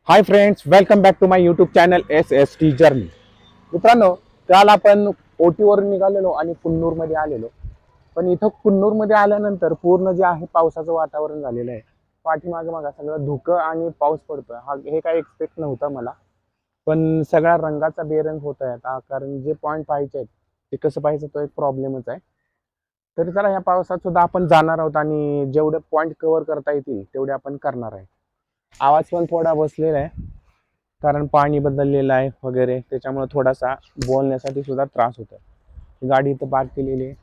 High friends, welcome back to my YouTube channel SST journey. मित्रांनो, काल आपण ओटीवरून निघालेलो आणि कुन्नूरमध्ये आलेलो. पण इथं कुन्नूरमध्ये आल्यानंतर पूर्ण जे आहे पावसाचं वातावरण झालेलं आहे. पाठीमागे बघा सगळं धुकं आणि पाऊस पडतोय. हे काही एक्सपेक्ट नव्हतं मला. पण सगळ्या रंगाचा बेरंग होत आहे आता, कारण जे पॉईंट पाहायचे आहेत ते कसं पाहायचं तो एक प्रॉब्लेमच आहे. तरी चला या पावसात सुद्धा आपण जाणार आहोत आणि जेवढे पॉईंट कव्हर करता येतील तेवढे आपण करणार आहे. आवाज पण थोडा बसलेला आहे, कारण पाणी बदललेलं आहे वगैरे, त्याच्यामुळे थोडासा बोलण्यासाठी सुद्धा त्रास होतो. गाडी इथं पार्क केलेली आहे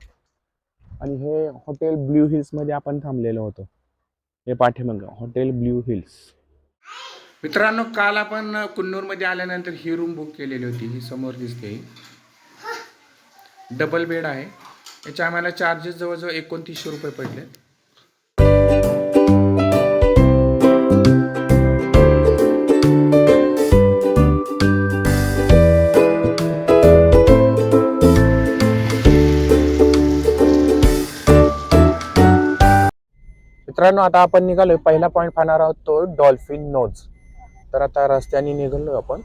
आणि हे हॉटेल ब्ल्यू हिल्समध्ये आपण थांबलेलो होतो. हे पाठीमागं हॉटेल ब्ल्यू हिल्स. मित्रांनो, काल आपण कुन्नूरमध्ये आल्यानंतर ही रूम बुक केलेली होती. ही समोर दिसते, डबल बेड आहे. याचे आम्हाला चार्जेस जवळजवळ 2900 रुपये पडले. मित्रांनो, आता आपण निघालोय. पहिला पॉईंट पाहणार आहोत तो डॉल्फिन नोज. तर आता रस्त्याने निघालोय आपण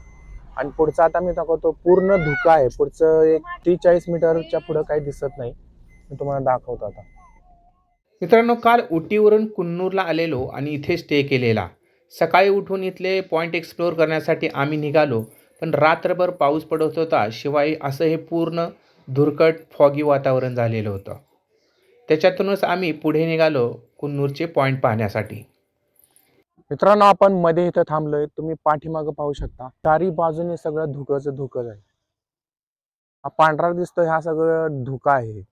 आणि पुढचा आता मी दाखवतो. पूर्ण धुका आहे. पुढचं एक 43 मीटरच्या पुढं काही दिसत नाही. मी तुम्हाला दाखवतो आता. मित्रांनो, काल उटीवरून कुन्नूरला आलेलो आणि इथे स्टे केलेला. सकाळी उठून इथले पॉईंट एक्सप्लोअर करण्यासाठी आम्ही निघालो, पण रात्रभर पाऊस पडत होता. शिवाय असं हे पूर्ण धुरकट फॉगी वातावरण झालेलं होतं. त्याच्यातूनच आम्ही पुढे निघालो कुन्नूरचे पॉईंट पाहण्यासाठी. मित्रांनो, आपण मध्ये इथं थांबलोय. तुम्ही पाठीमागं पाहू शकता, चारी बाजूने सगळं धुकंच आहे. हा पांढरा दिसतोय, हा सगळं धुका आहे.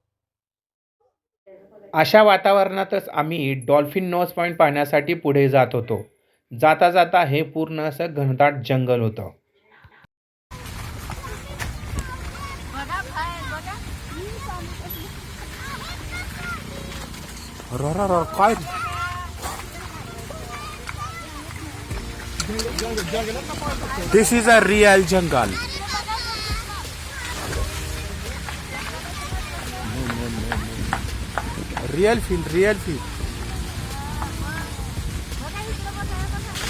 अशा वातावरणातच आम्ही डॉल्फिन नोज पॉईंट पाहण्यासाठी पुढे जात होतो. जाता जाता हे पूर्ण असं घनदाट जंगल होतं. काय this is a real jungle. Real feel.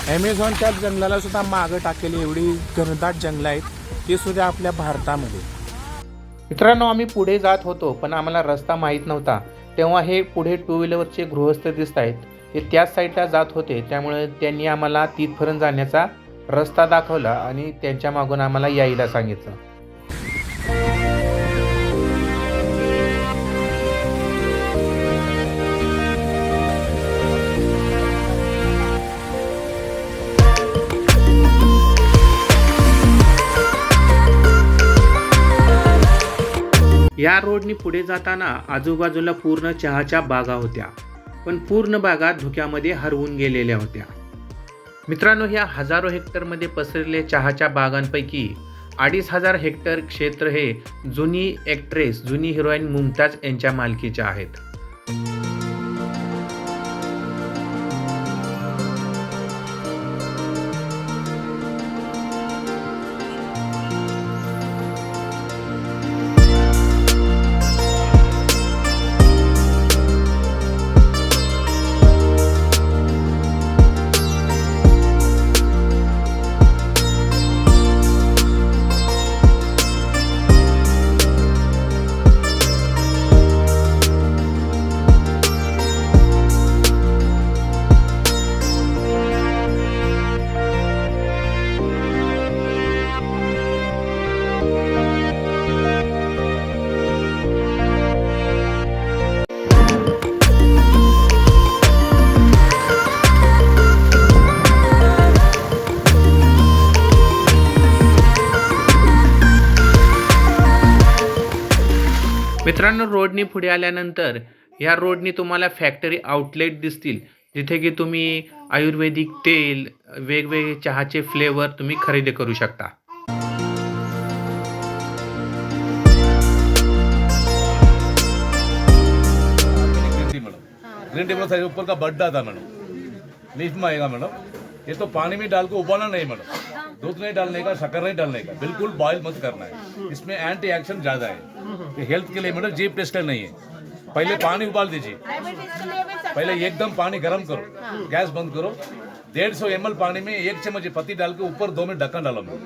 ॲमेझॉनच्या जंगलाला सुद्धा मागं टाकलेली एवढी घनदाट जंगल आहेत, ते सुद्धा आपल्या भारतामध्ये. मित्रांनो, आम्ही पुढे जात होतो, पण आम्हाला रस्ता माहीत नव्हता. तेव्हा हे पुढे 2 व्हीलरचे गृहस्थ दिसत आहेत. ते त्याच साईडला जात होते, त्यामुळे त्यांनी आम्हाला तिथपर्यंत जाण्याचा रस्ता दाखवला आणि त्यांच्या मागून आम्हाला यायला सांगितलं. या रोडनी पुढे जाताना आजूबाजूला पूर्ण चहाच्या बागा होत्या, पण पूर्ण बागा धुक्यामध्ये हरवून गेलेल्या होत्या. मित्रांनो, ह्या हजारो हेक्टरमध्ये पसरलेल्या चहाच्या बागांपैकी 2500 हेक्टर क्षेत्र हे जुनी ॲक्ट्रेस, जुनी हिरोईन मुमताज यांच्या मालकीचे आहेत. मित्रांनो, रोडनी पुढे आल्यानंतर ह्या रोडनी तुम्हाला फॅक्टरी आउटलेट दिसतील, जिथे की तुम्ही आयुर्वेदिक तेल, वेगवेगळे चहाचे फ्लेवर तुम्ही खरेदी करू शकता. ग्रीन टी मैडम ऊपर का बड्डा था मैडम, लीफ में आएगा मैडम. ये तो पानी में डाल के उबालना नहीं मैडम, दूध नहीं डालने का, शक्कर नहीं डालने का, बिल्कुल बॉयल मत करना है. इसमें एंटी एक्शन ज्यादा है. ये हेल्थ के लिए मैडम जीप टेस्टर नहीं है. पहले पानी उबाल दीजिए, पहले एकदम पानी गर्म करो, गैस बंद करो, 150 ml पानी में 1 चम्मच पत्ती डाल के ऊपर 2 मिनट ढक्कन डालो मैं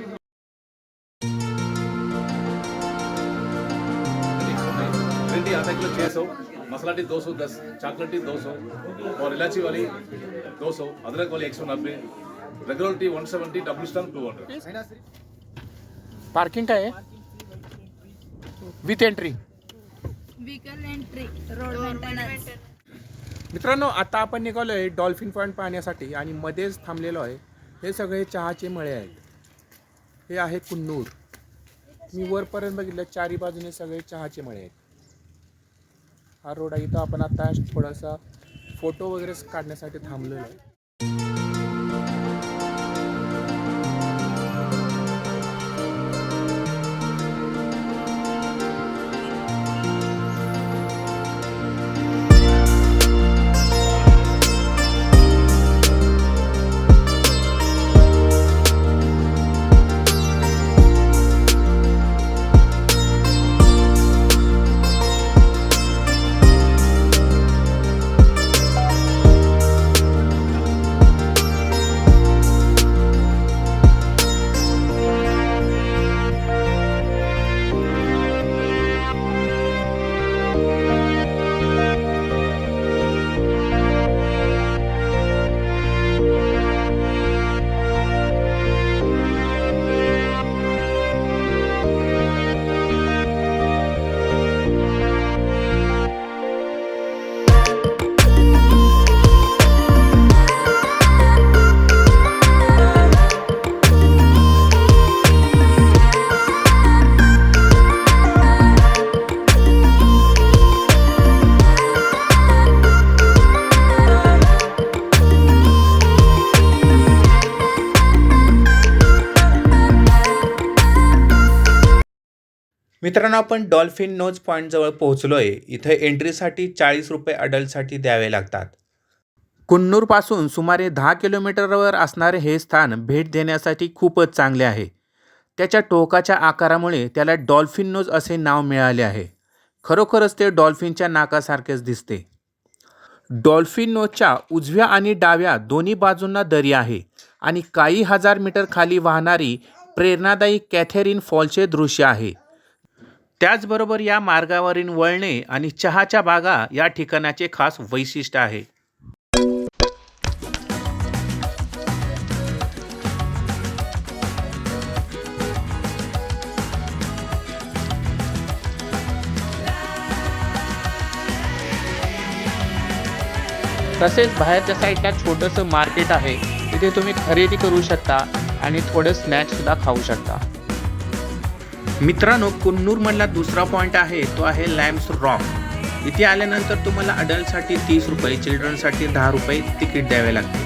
ग्रीन टी आधा किलो 600, मसाला टी 210, चॉकलेट टी 200 और इलायची वाली 200, अदरक वाली 190, regular T 170, double stock 200. Parking काय आहे with entry. Vehicle entry road maintenance. मित्रांनो आता आपण निघालोय डॉल्फिन पॉईंट पाहण्यासाठी आणि मध्येच थांबलेलो आहे. हे सगळे चहाचे मळे आहेत. हे आहे कुन्नूर. मी वरपर्यंत बघितलं चारी बाजूने सगळे चहाचे मळे आहेत. हा रोड आहे. इथं आपण आता थोडासा फोटो वगैरे काढण्यासाठी थांबलेलो आहे. मित्रांनो आपण डॉल्फिन नोज पॉईंटजवळ पोहोचलो आहे. इथे एंट्रीसाठी 40 रुपये अडल्टसाठी द्यावे लागतात. कुन्नूरपासून सुमारे 10 किलोमीटरवर असणारे हे स्थान भेट देण्यासाठी खूपच चांगले आहे. त्याच्या टोकाच्या आकारामुळे त्याला डॉल्फिन नोज असे नाव मिळाले आहे. खरोखरच ते डॉल्फिनच्या नाकासारखेच दिसते. डॉल्फिन नोजच्या उजव्या आणि डाव्या दोन्ही बाजूंना दरी आहे आणि काही हजार मीटर खाली वाहणारी प्रेरणादायी कॅथेरीन फॉलचे दृश्य आहे. त्याचबरोबर या मार्गावरील वळणे आणि चहाच्या बागा या ठिकाणाचे खास वैशिष्ट्य आहे. तसेच बाहेरच्या साईडला छोटंसं मार्केट आहे. तिथे तुम्ही खरेदी करू शकता आणि थोडे स्नॅक्ससुद्धा खाऊ शकता. मित्रांनो कुन्नूरमधला दुसरा पॉईंट आहे तो आहे लॅम्स रॉक. इथे आल्यानंतर तुम्हाला अडल्टसाठी 30 रुपये, चिल्ड्रनसाठी 10 रुपये तिकीट द्यावे लागते.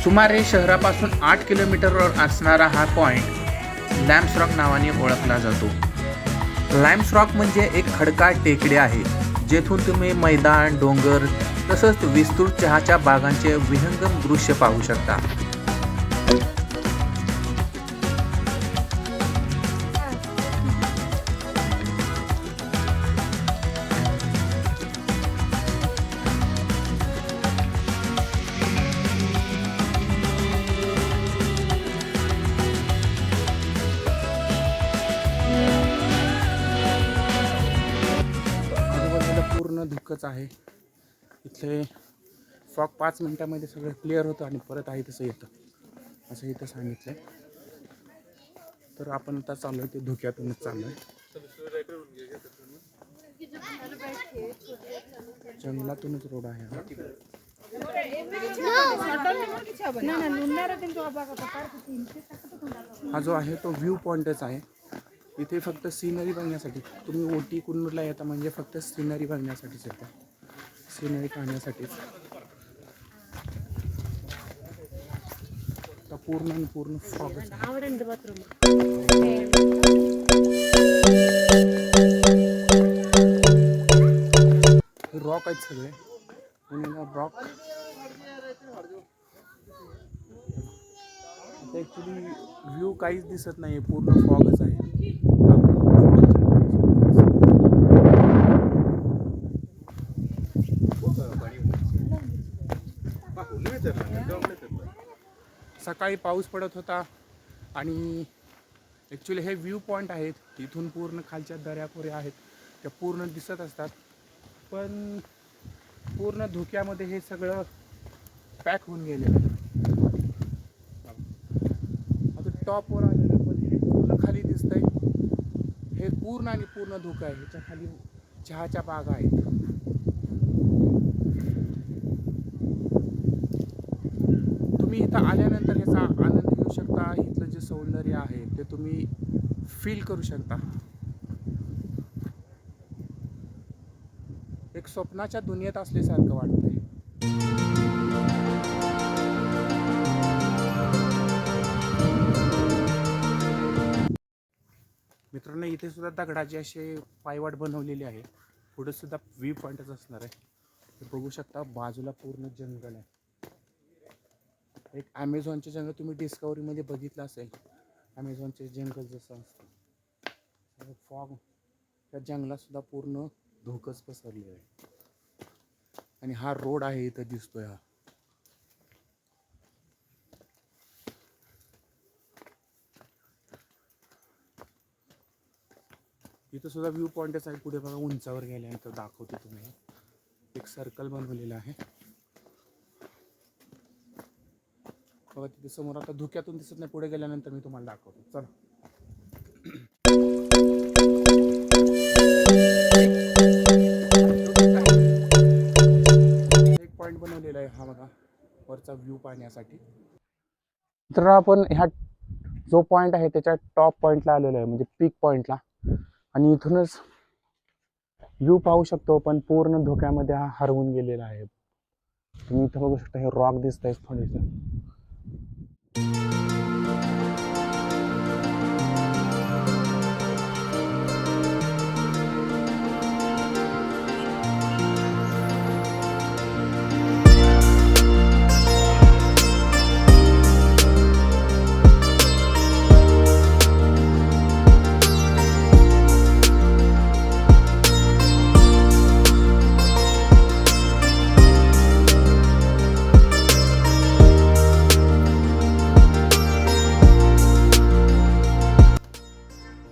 सुमारे शहरापासून 8 किलोमीटरवर असणारा हा पॉईंट लॅम्स रॉक नावाने ओळखला जातो. लॅम्स रॉक म्हणजे एक खडकाळ टेकडी आहे जेथून तुम्ही मैदान, डोंगर तसंच विस्तृत चहाच्या बागांचे विहंगम दृश्य पाहू शकता. पूर्ण धुकंच आहे. इथले फॉग 5 मिनिटांमध्ये सगळं क्लिअर होतं आणि परत आहे तसं येतं असं इथं सांगितलं. तर आपण आता चालू आहे ते धुक्यातूनच चालू आहे. जंगलातूनच रोड आहे हा जो आहे तो व्ह्यू पॉइंटच आहे. इथे फक्त सीनरी बघण्यासाठी तुम्ही ओटी कुन्नूरला येता म्हणजे फक्त सीनरी बघण्यासाठीच येतं. सीनरी पाहण्यासाठीच. आता पूर्ण फॉगच रॉक आहेत सगळे. रॉक ॲक्च्युली व्ह्यू काहीच दिसत नाही, पूर्ण फॉगच आहे. Terra. सकाळी पाऊस पडत होता आणि ॲक्च्युली हे व्ह्यू पॉईंट आहेत, इथून पूर्ण खालच्या दऱ्याखोऱ्या आहेत त्या पूर्ण दिसत असतात, पण पूर्ण धुक्यामध्ये हे सगळं पॅक होऊन गेलेलं आहे. आता टॉपवर आलेलं पण हे पूर्ण खाली दिसतंय, हे पूर्ण आणि पूर्ण धुकं आहे. ह्याच्या खाली चहाच्या बागा आहेत. तुम्ही इथं आल्यानंतर ह्याचा आनंद घेऊ शकता. इथलं जे सौंदर्य आहे ते तुम्ही फील करू शकता. एक स्वप्नाच्या दुनियेत असल्यासारखं वाटतंय. मित्रांनो, इथे सुद्धा दगडाचे असे पायवाट बनवलेली आहे. पुढे सुद्धा व्ह्यू पॉईंटच असणार आहे. ते बघू शकता, बाजूला पूर्ण जंगल आहे. एक ॲमेझॉनचे जंगल तुम्ही डिस्कवरीमध्ये बघितलं असेल. ॲमेझॉनचे जंगल जसं असतं, फॉग, त्या जंगलात सुद्धा पूर्ण धोकंच पसरलेलं आहे. आणि हा रोड आहे इथं दिसतोय. हा इथं सुद्धा व्ह्यू पॉईंटच आहे. पुढे बघा, उंचावर गेल्यानंतर दाखवतो तुम्ही. एक सर्कल बनवलेलं आहे बघा तिथे समोर. आता धुक्यातून दिसत नाही, पुढे गेल्यानंतर मी तुम्हाला दाखवतो. चला. एक पॉईंट बनवलेला आहे हा बघा, वरचा व्ह्यू पाहण्यासाठी. तर आपण ह्या जो पॉईंट आहे त्याच्या टॉप पॉईंटला आलेलो आहे, म्हणजे पीक पॉईंटला. आणि इथूनच व्ह्यू पाहू शकतो, पण पूर्ण धोक्यामध्ये हा हरवून गेलेला आहे. तुम्ही इथं बघू शकता, हे रॉक दिसत आहे थोडेसे.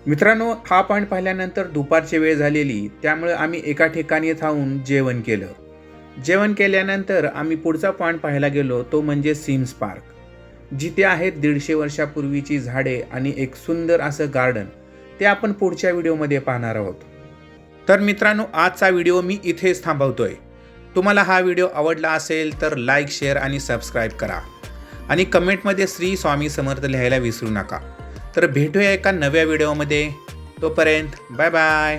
मित्रांनो, हा पॉईंट पाहिल्यानंतर दुपारची वेळ झालेली, त्यामुळे आम्ही एका ठिकाणी थांबून जेवण केलं. जेवण केल्यानंतर आम्ही पुढचा पॉईंट पाहायला गेलो, तो म्हणजे सिम्स पार्क, जिथे आहेत 150 वर्षापूर्वीची झाडे आणि एक सुंदर असं गार्डन. ते आपण पुढच्या व्हिडिओमध्ये पाहणार आहोत. तर मित्रांनो, आजचा व्हिडिओ मी इथेच थांबवतोय. तुम्हाला हा व्हिडिओ आवडला असेल तर लाईक, शेअर आणि सबस्क्राईब करा. आणि कमेंटमध्ये श्री स्वामी समर्थ लिहायला विसरू नका. तर भेटूया एका नव्या व्हिडिओमध्ये. तोपर्यंत बाय बाय.